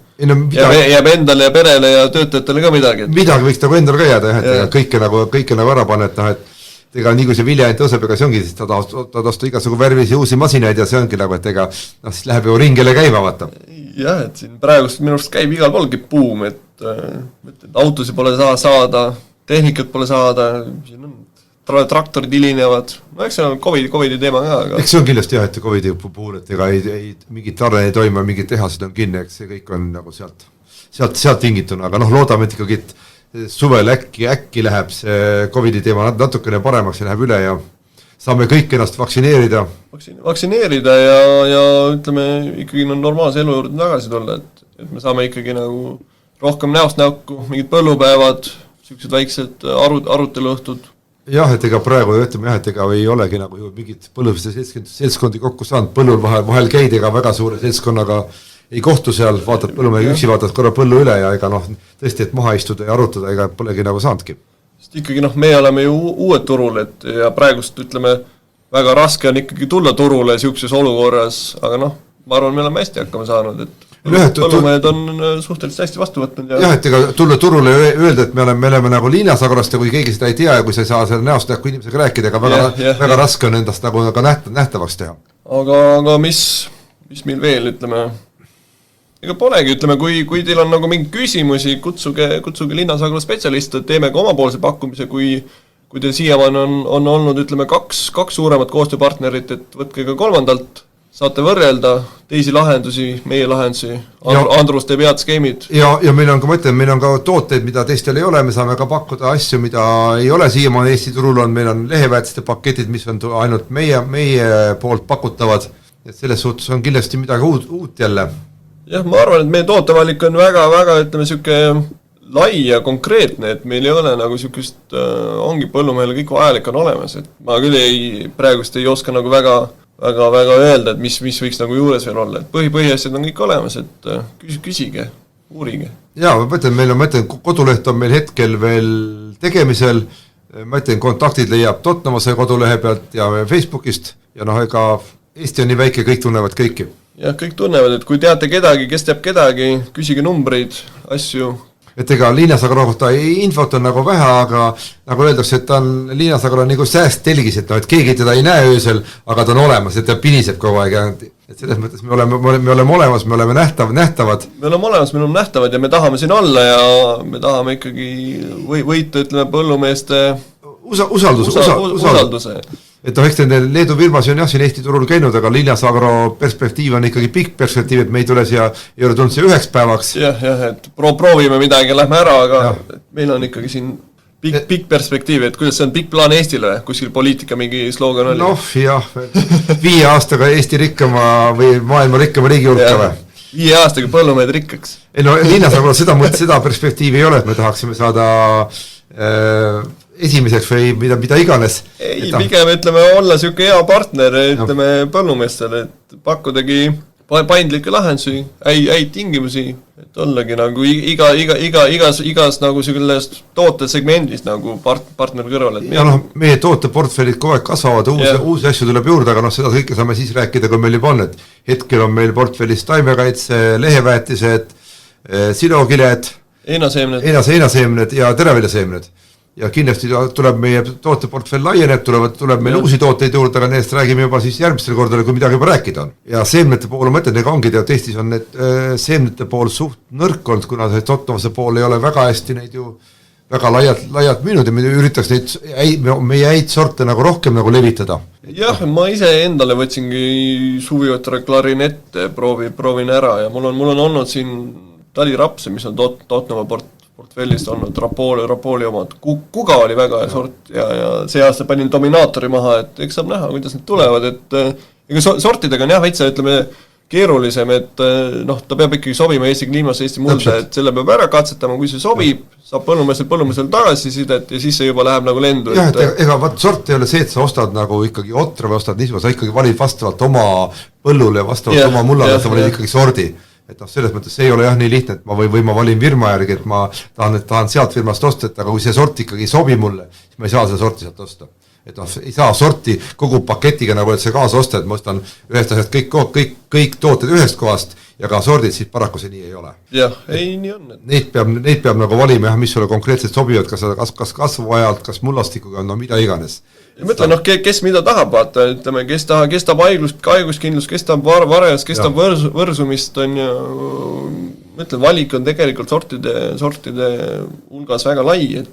jääb endale ja perele ja töötajatele ka midagi. Midagi võiks nagu endale ka jääda, et kõike nagu ära panna, et noh, et ega nii kui see viljahind tõuseb, ega see ongi, siis ta osta igasugu värvisi uusi masinaid ja see ongi nagu, et ega noh, siis läheb ju ringele käima, vaata. Jah, et siin praegust minu arust käib igal poolgi buum, et autosi pole saada, tehnikat pole saada, siin on traktorid hilinevad, no eks see on COVID-i teema ka, aga eks see on kindlasti jah, et COVID-i puhul, et ega ei mingit tarne ei toima, mingid tehased on kinni, eks see kõik on nagu sealt tingituna, aga noh, loodame, et ikkagi suvel äkki läheb see COVID-i teema natukene paremaks ja läheb üle ja saame kõik ennast vaktsineerida ja ütleme, ikkagi normaalse elu juurde tagasi tulla, et me saame ikkagi nagu rohkem näost näoku, mingid põllupäevad, sellised väiksed aruteluõhtud. Jah, et ega praegu ütleme jah, et ega ei olegi nagu ju mingid põllumeeste seltskondi kokku saanud, põllul vahel käid ega väga suure seltskonnaga ei kohtu seal, vaatad põllumehe üksi, vaatad korra põllu üle ja ega noh, tõesti, et maha istuda ja arutada, ega polegi nagu saanudki. Sest ikkagi noh, me oleme ju uued turul, et ja praegust ütleme, väga raske on ikkagi tulla turule siukses olukorras, aga noh, ma arvan, me oleme hästi hakkama saanud, et põllumehed on suhteliselt hästi vastu võtnud. Jah, et ega tulla turule öelda, et me oleme nagu Liinasagrost ja kui keegi seda ei tea ja kui sa ei saa selle näost näkku inimesega rääkida, ega väga raske on endast nagu ka nähtavaks teha. Aga mis meil veel, ütleme, ega polegi, ütleme, kui teil on nagu mingi küsimusi, kutsuge Linnasagro spetsialiste, teeme ka omapoolse pakkumise, kui kui teil siiamaani on olnud, ütleme, kaks suuremat koostööpartnerit, et võtke ka kolmandalt, saate võrrelda teisi lahendusi, meie lahendusi, Andrus teeb head skeemid. Ja meil on ka, ma ütlen, meil on ka tooteid, mida teistel ei ole, me saame ka pakkuda asju, mida ei ole siiamaani Eesti turul on, meil on leheväetiste paketid, mis on ainult meie poolt pakutavad, et selles suhtes on kindlasti midagi uut jälle. Jah, ma arvan, et meie tootevalik on väga, ütleme, siuke lai ja konkreetne, et meil ei ole nagu siukest, ongi põllumehele kõik vajalik on olemas, et ma küll praegust ei oska nagu väga öelda, et mis võiks nagu juures veel olla, et põhiasjad on kõik olemas, et küsige, uurige. Jaa, ma mõtlen, meil on koduleht on meil hetkel veel tegemisel, ma ütlen, kontaktid leiab Totnamase kodulehe pealt ja Facebookist ja ega Eesti on nii väike, kõik tunnevad kõiki. Jah, kõik tunnevad, et kui teate kedagi, kes teab kedagi, küsige numbreid, asju. Et ega Liinasagro kohta infot on nagu vähe, aga nagu öeldakse, et ta on Liinasagro nagu sääst telgis, et keegi teda ei näe öösel, aga ta on olemas, et ta piniseb kogu aeg. Et selles mõttes me oleme olemas, me oleme nähtavad. Me oleme olemas, me oleme nähtavad ja me tahame siin olla ja me tahame ikkagi võita, ütleme, põllumeeste usalduse. Et eks Leedu firmas on siin Eesti turul käinud, aga Liinasagro perspektiiv on ikkagi pikk perspektiiv, et me ei tule siia, ei ole tulnud siia üheks päevaks. Jah, et proovime midagi, lähme ära, aga meil on ikkagi siin pikk perspektiiv, et kuidas see on pikk plaan Eestile, kuskil poliitika mingi slogan oli? Jah, 5 aastaga Eesti rikkama või maailma rikkama riigi hulka või? 5 aastaga põllumehed rikkaks. Liinasagro seda perspektiivi ei ole, et me tahaksime saada esimeseks või mida iganes. Ei, pigem ütleme olla siuke hea partner, ütleme põllumeestele, et pakkudagi paindlikke lahendusi, häid tingimusi, et ollagi nagu igas nagu sellest tootesegmendist nagu partner kõrval. Ja meie tooteportfellid kogu aeg kasvavad, uusi asju tuleb juurde, aga seda kõike saame siis rääkida, kui meil juba on, et hetkel on meil portfellis taimekaitse, leheväetised, silokiled, heinaseemned ja teraviljaseemned. Ja kindlasti tuleb meie tooteportfell laieneb, tuleb meil uusi tooteid juurde, aga neist räägime juba siis järgmistel kordadel, kui midagi juba rääkida on. Ja seemnete pool on mõtlen, ega ongi tead, Eestis on need seemnete pool suht nõrk olnud, kuna see Totnamase pool ei ole väga hästi neid ju väga laialt müünud ja me üritaks meie häid sorte nagu rohkem nagu levitada. Jah, ma ise endale võtsingi suvivõtara klarinette, proovin ära ja mul on olnud siin talirapse, mis on Totnama portfellist olnud, Rapooli omad. Kuga oli väga hea sort ja see aasta panin dominaatori maha, et eks saab näha, kuidas need tulevad, et ega sortidega on jah, veitsa ütleme keerulisem, et ta peab ikkagi sobima Eesti kliimasse, Eesti mulda, et selle peab ära katsetama, kui see sobib, saab põllumeestel tagasisidet ja siis see juba läheb nagu lendu. Jah, et ega sort ei ole see, et sa ostad nagu ikkagi otra või ostad niisugune, sa ikkagi valid vastavalt oma põllule, vastavalt oma mullale, sa valid ikkagi sordi. Et selles mõttes see ei ole jah nii lihtne, et ma valin firma järgi, et ma tahan sealt firmast osta, et aga kui see sort ikkagi ei sobi mulle, siis ma ei saa seda sorti sealt osta. Et ei saa sorti kogu paketiga nagu, et see kaasa osta, et ma ostan ühest asjast kõik tooted ühest kohast ja ka sordid, siis paraku see nii ei ole. Jah, ei nii on. Neid peab nagu valima, mis sulle konkreetselt sobivad, kas kasvuajalt, kas mullastikuga, mida iganes. Ja mõtlen, kes mida tahab vaata, ütleme, kes tahab haiguskindlust, kes tahab varajast, kes tahab võrsumist, on ja mõtlen, valik on tegelikult sortide hulgas väga lai, et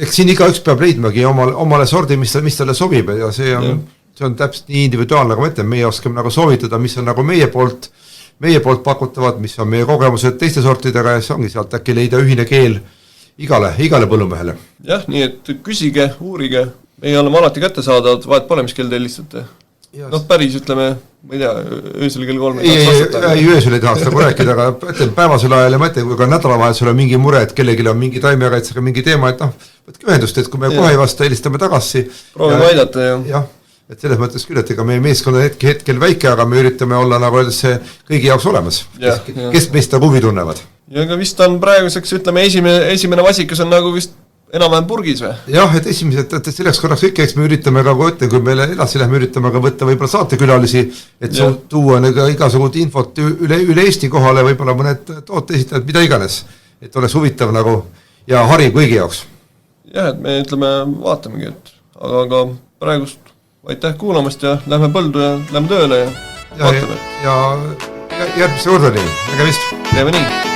eks siin igaüks peab leidmagi omale sordi, mis talle sobib ja see on täpselt nii individuaalne, nagu ma ütlen, meie oskame nagu soovitada, mis on nagu meie poolt pakutavad, mis on meie kogemused teiste sortidega ja see ongi sealt äkki leida ühine keel igale põllumehele. Jah, nii et küsige, uurige, meie oleme alati kättesaadavad, vahet pole, mis kell te helistate. Päris ütleme, ma ei tea, öösel kell 3 ei, öösel ei tahaks nagu rääkida, aga ütlen päevasel ajal ja ma ütlen, kui ka nädalavahetusel on mingi mure, et kellelgi on mingi taimekaitsega mingi teema, et võtke ühendust, et kui me kohe ei vasta, helistame tagasi. Proovime aidata, jah. Et selles mõttes küll, et ega meie meeskond on hetkel väike, aga me üritame olla nagu öeldes see kõigi jaoks olemas, kes meist nagu huvi tunnevad. Ja aga vist on praeguseks, ütleme, esimene vasikas on nagu vist enam-vähem purgis või? Jah, et esimesed, et selleks korraks kõik, eks me üritame ka, kui meile edasi lähme, üritame ka võtta võib-olla saatekülalisi, et tuua igasugud infot üle Eesti kohale, võib-olla mõned toote esitajad, mida iganes, et oleks huvitav nagu ja harib kõigi jaoks. Jah, et me ütleme, vaatamegi, et aga praegust aitäh kuulamast ja lähme põldu ja lähme tööle ja vaatame. Ja järgmise kordani, nägemist. Teeme nii.